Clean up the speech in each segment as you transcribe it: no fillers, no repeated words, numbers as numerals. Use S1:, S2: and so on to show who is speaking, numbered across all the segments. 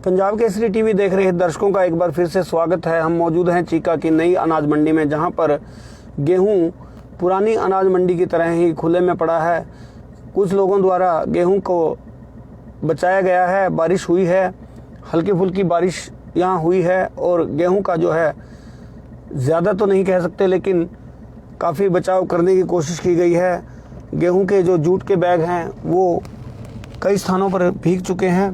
S1: Punjab Kesari TV देख रहे दर्शकों का एक बार फिर से स्वागत है। हम मौजूद हैं चीका की नई अनाज मंडी में, जहां पर गेहूं पुरानी अनाज मंडी की तरह ही खुले में पड़ा है। कुछ लोगों द्वारा गेहूं को बचाया गया है। बारिश हुई है, हल्की फुल्की बारिश यहां हुई है और गेहूं का जो है ज़्यादा तो नहीं कह सकते, लेकिन काफ़ी बचाव करने की कोशिश की गई है। गेहूं के जो जूट के बैग हैं वो कई स्थानों पर भीग चुके हैं।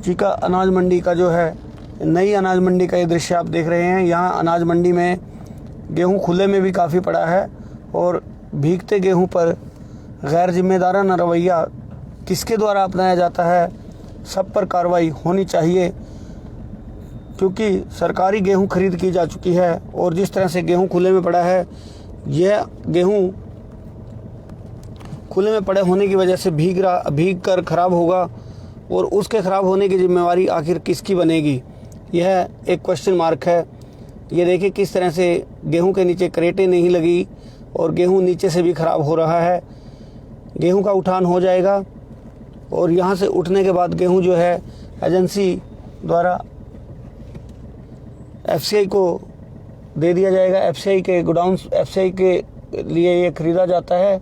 S1: चीका अनाज मंडी का जो है नई अनाज मंडी का ये दृश्य आप देख रहे हैं। यहाँ अनाज मंडी में गेहूं खुले में भी काफ़ी पड़ा है और भीगते गेहूं पर गैर जिम्मेदाराना रवैया किसके द्वारा अपनाया जाता है, सब पर कार्रवाई होनी चाहिए, क्योंकि सरकारी गेहूं खरीद की जा चुकी है और जिस तरह से गेहूं खुले में पड़ा है, यह गेहूं खुले में पड़े होने की वजह से भीग कर ख़राब होगा और उसके ख़राब होने की जिम्मेवारी आखिर किसकी बनेगी, यह एक क्वेश्चन मार्क है। ये देखिए किस तरह से गेहूं के नीचे करेटें नहीं लगी और गेहूं नीचे से भी ख़राब हो रहा है। गेहूं का उठान हो जाएगा और यहाँ से उठने के बाद गेहूं जो है एजेंसी द्वारा एफसीआई को दे दिया जाएगा। एफसीआई के गोडाउन्स, एफसीआई के लिए ये ख़रीदा जाता है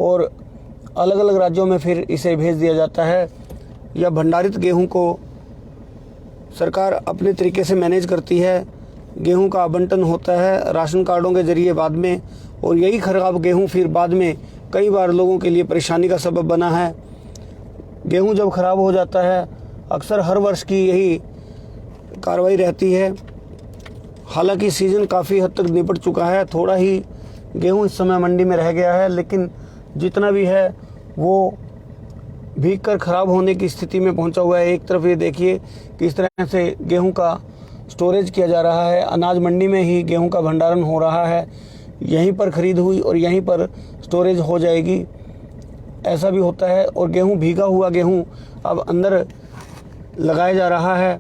S1: और अलग अलग राज्यों में फिर इसे भेज दिया जाता है। या भंडारित गेहूं को सरकार अपने तरीके से मैनेज करती है। गेहूं का आवंटन होता है राशन कार्डों के ज़रिए बाद में, और यही खराब गेहूं फिर बाद में कई बार लोगों के लिए परेशानी का सबब बना है। गेहूं जब ख़राब हो जाता है, अक्सर हर वर्ष की यही कार्रवाई रहती है। हालांकि सीज़न काफ़ी हद तक निपट चुका है, थोड़ा ही गेहूं इस समय मंडी में रह गया है, लेकिन जितना भी है वो भीग कर ख़राब होने की स्थिति में पहुंचा हुआ है। एक तरफ ये देखिए किस तरह से गेहूं का स्टोरेज किया जा रहा है। अनाज मंडी में ही गेहूं का भंडारण हो रहा है, यहीं पर ख़रीद हुई और यहीं पर स्टोरेज हो जाएगी, ऐसा भी होता है। और गेहूं, भीगा हुआ गेहूं अब अंदर लगाया जा रहा है,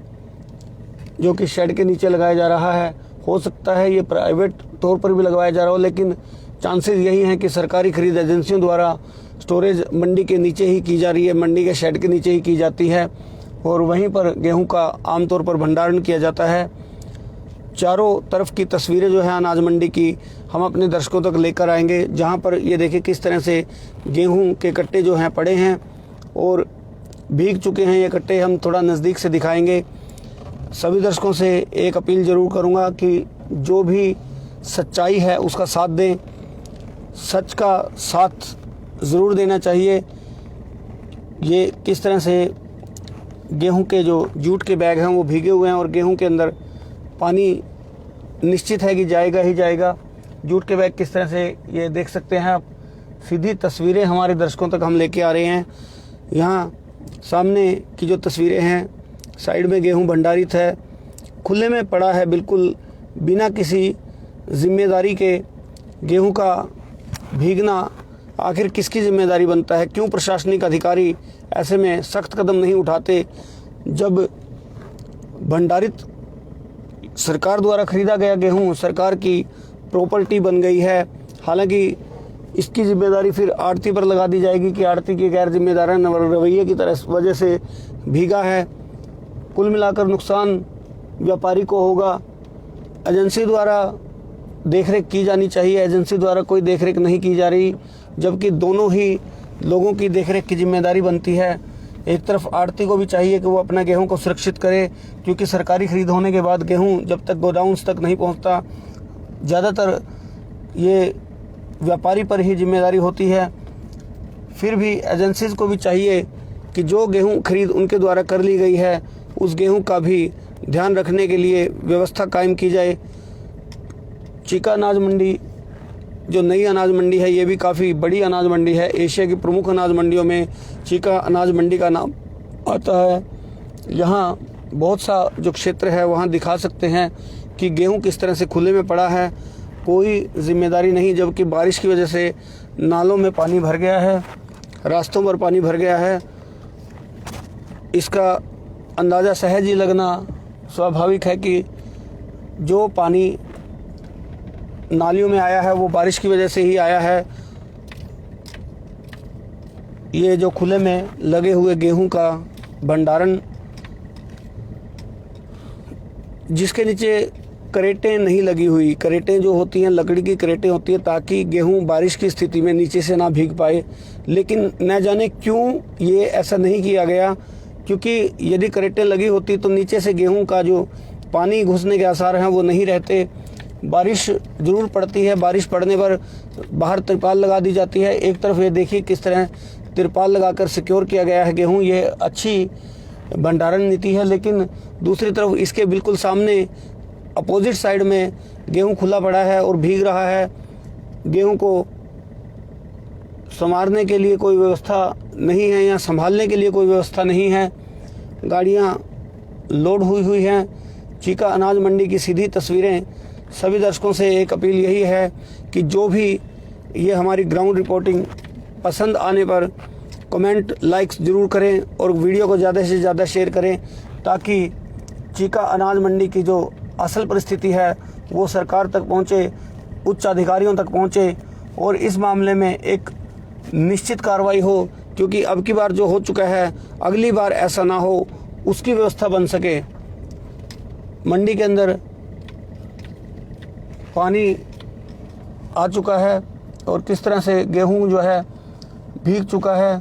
S1: जो कि शेड के नीचे लगाया जा रहा है। हो सकता है ये प्राइवेट तौर पर भी लगवाया जा रहा हो, लेकिन चांसेस यही हैं कि सरकारी खरीद एजेंसियों द्वारा स्टोरेज मंडी के नीचे ही की जा रही है, मंडी के शेड के नीचे ही की जाती है और वहीं पर गेहूं का आमतौर पर भंडारण किया जाता है। चारों तरफ की तस्वीरें जो है अनाज मंडी की हम अपने दर्शकों तक लेकर आएंगे, जहां पर ये देखिए किस तरह से गेहूं के कट्टे जो हैं पड़े हैं और भीग चुके हैं ये कट्टे। हम थोड़ा नज़दीक से दिखाएंगे। सभी दर्शकों से एक अपील ज़रूर करूँगा कि जो भी सच्चाई है उसका साथ दें, सच का साथ ज़रूर देना चाहिए। ये किस तरह से गेहूं के जो जूट के बैग हैं वो भीगे हुए हैं और गेहूं के अंदर पानी निश्चित है कि जाएगा ही जाएगा। जूट के बैग किस तरह से, ये देख सकते हैं आप, सीधी तस्वीरें हमारे दर्शकों तक हम लेके आ रहे हैं। यहाँ सामने की जो तस्वीरें हैं, साइड में गेहूं भंडारित है, खुले में पड़ा है, बिल्कुल बिना किसी जिम्मेदारी के। गेहूं का भीगना आखिर किसकी जिम्मेदारी बनता है? क्यों प्रशासनिक अधिकारी ऐसे में सख्त कदम नहीं उठाते? जब भंडारित सरकार द्वारा खरीदा गया गेहूं सरकार की प्रॉपर्टी बन गई है, हालांकि इसकी जिम्मेदारी फिर आड़ती पर लगा दी जाएगी कि आड़ती के गैर जिम्मेदाराना रवैये की तरह वजह से भीगा है। कुल मिलाकर नुकसान व्यापारी को होगा। एजेंसी द्वारा देखरेख की जानी चाहिए, एजेंसी द्वारा कोई देखरेख नहीं की जा रही, जबकि दोनों ही लोगों की देखरेख की जिम्मेदारी बनती है। एक तरफ आड़ती को भी चाहिए कि वो अपना गेहूं को सुरक्षित करे, क्योंकि सरकारी खरीद होने के बाद गेहूं जब तक गोडाउन्स तक नहीं पहुंचता, ज़्यादातर ये व्यापारी पर ही जिम्मेदारी होती है। फिर भी एजेंसीज़ को भी चाहिए कि जो गेहूं खरीद उनके द्वारा कर ली गई है, उस गेहूं का भी ध्यान रखने के लिए व्यवस्था कायम की जाए। चीका अनाज मंडी जो नई अनाज मंडी है, ये भी काफ़ी बड़ी अनाज मंडी है। एशिया की प्रमुख अनाज मंडियों में चीका अनाज मंडी का नाम आता है। यहाँ बहुत सा जो क्षेत्र है वहाँ दिखा सकते हैं कि गेहूं किस तरह से खुले में पड़ा है, कोई जिम्मेदारी नहीं, जबकि बारिश की वजह से नालों में पानी भर गया है, रास्तों पर पानी भर गया है। इसका अंदाज़ा सहज ही लगना स्वाभाविक है कि जो पानी नालियों में आया है वो बारिश की वजह से ही आया है। ये जो खुले में लगे हुए गेहूं का भंडारण जिसके नीचे करेटें नहीं लगी हुई, करेटें जो होती हैं लकड़ी की करेटें होती हैं ताकि गेहूं बारिश की स्थिति में नीचे से ना भीग पाए, लेकिन न जाने क्यों ये ऐसा नहीं किया गया, क्योंकि यदि करेटें लगी होती तो नीचे से गेहूं का जो पानी घुसने के आसार हैं वो नहीं रहते। बारिश ज़रूर पड़ती है, बारिश पड़ने पर बाहर तिरपाल लगा दी जाती है। एक तरफ ये देखिए किस तरह तिरपाल लगाकर सिक्योर किया गया है गेहूं, ये अच्छी भंडारण नीति है। लेकिन दूसरी तरफ इसके बिल्कुल सामने अपोजिट साइड में गेहूं खुला पड़ा है और भीग रहा है। गेहूं को संवारने के लिए कोई व्यवस्था नहीं है या संभालने के लिए कोई व्यवस्था नहीं है। गाड़ियां लोड हुई हैं। चीका अनाज मंडी की सीधी तस्वीरें। सभी दर्शकों से एक अपील यही है कि जो भी ये हमारी ग्राउंड रिपोर्टिंग पसंद आने पर कमेंट लाइक्स ज़रूर करें और वीडियो को ज़्यादा से ज़्यादा शेयर करें, ताकि चीका अनाज मंडी की जो असल परिस्थिति है वो सरकार तक पहुँचे, उच्च अधिकारियों तक पहुँचे और इस मामले में एक निश्चित कार्रवाई हो, क्योंकि अब की बार जो हो चुका है अगली बार ऐसा ना हो, उसकी व्यवस्था बन सके। मंडी के अंदर पानी आ चुका है और किस तरह से गेहूं जो है भीग चुका है।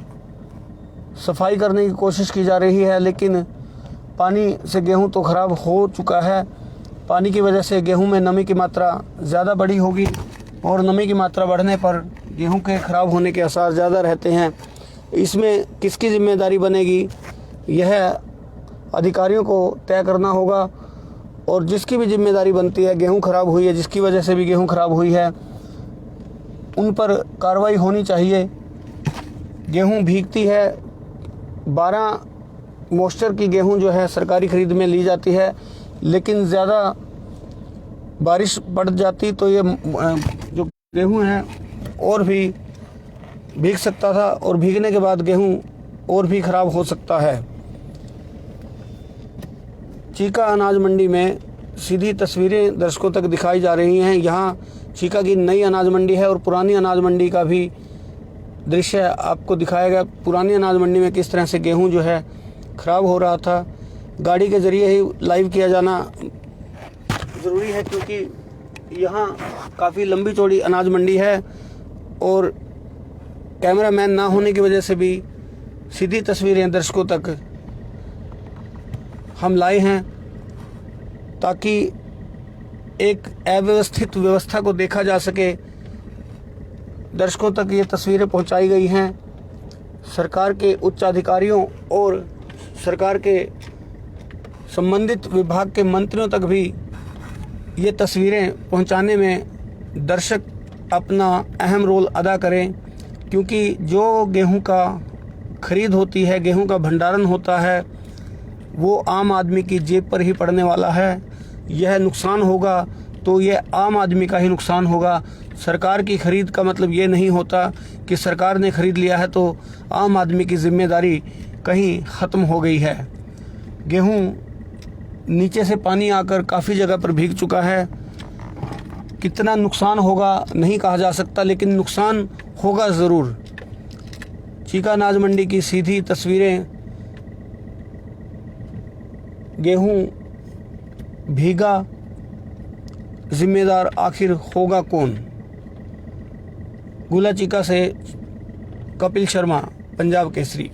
S1: सफाई करने की कोशिश की जा रही है, लेकिन पानी से गेहूं तो ख़राब हो चुका है। पानी की वजह से गेहूं में नमी की मात्रा ज़्यादा बढ़ी होगी और नमी की मात्रा बढ़ने पर गेहूं के ख़राब होने के आसार ज़्यादा रहते हैं। इसमें किसकी जिम्मेदारी बनेगी, यह अधिकारियों को तय करना होगा। और जिसकी भी जिम्मेदारी बनती है, गेहूं ख़राब हुई है, जिसकी वजह से भी गेहूं ख़राब हुई है, उन पर कार्रवाई होनी चाहिए। गेहूं भीगती है, 12 मॉइस्चर की गेहूं जो है सरकारी ख़रीद में ली जाती है, लेकिन ज़्यादा बारिश पड़ जाती तो ये जो गेहूं है और भी भीग सकता था और भीगने के बाद गेहूं और भी ख़राब हो सकता है। चीका अनाज मंडी में सीधी तस्वीरें दर्शकों तक दिखाई जा रही हैं। यहाँ चीका की नई अनाज मंडी है और पुरानी अनाज मंडी का भी दृश्य आपको दिखाया गया। पुरानी अनाज मंडी में किस तरह से गेहूं जो है ख़राब हो रहा था। गाड़ी के ज़रिए ही लाइव किया जाना ज़रूरी है, क्योंकि यहाँ काफ़ी लंबी चौड़ी अनाज मंडी है और कैमरामैन ना होने की वजह से भी सीधी तस्वीरें दर्शकों तक हम लाए हैं, ताकि एक अव्यवस्थित व्यवस्था को देखा जा सके। दर्शकों तक ये तस्वीरें पहुंचाई गई हैं। सरकार के उच्च अधिकारियों और सरकार के संबंधित विभाग के मंत्रियों तक भी ये तस्वीरें पहुंचाने में दर्शक अपना अहम रोल अदा करें, क्योंकि जो गेहूं का खरीद होती है, गेहूं का भंडारण होता है, वो आम आदमी की जेब पर ही पड़ने वाला है। यह नुकसान होगा तो ये आम आदमी का ही नुकसान होगा। सरकार की खरीद का मतलब ये नहीं होता कि सरकार ने खरीद लिया है तो आम आदमी की जिम्मेदारी कहीं ख़त्म हो गई है। गेहूं नीचे से पानी आकर काफ़ी जगह पर भीग चुका है। कितना नुकसान होगा नहीं कहा जा सकता, लेकिन नुकसान होगा ज़रूर। चीका अनाज मंडी की सीधी तस्वीरें। गेहूं भीगा, जिम्मेदार आखिर होगा कौन? गुला चीका से कपिल शर्मा, पंजाब केसरी।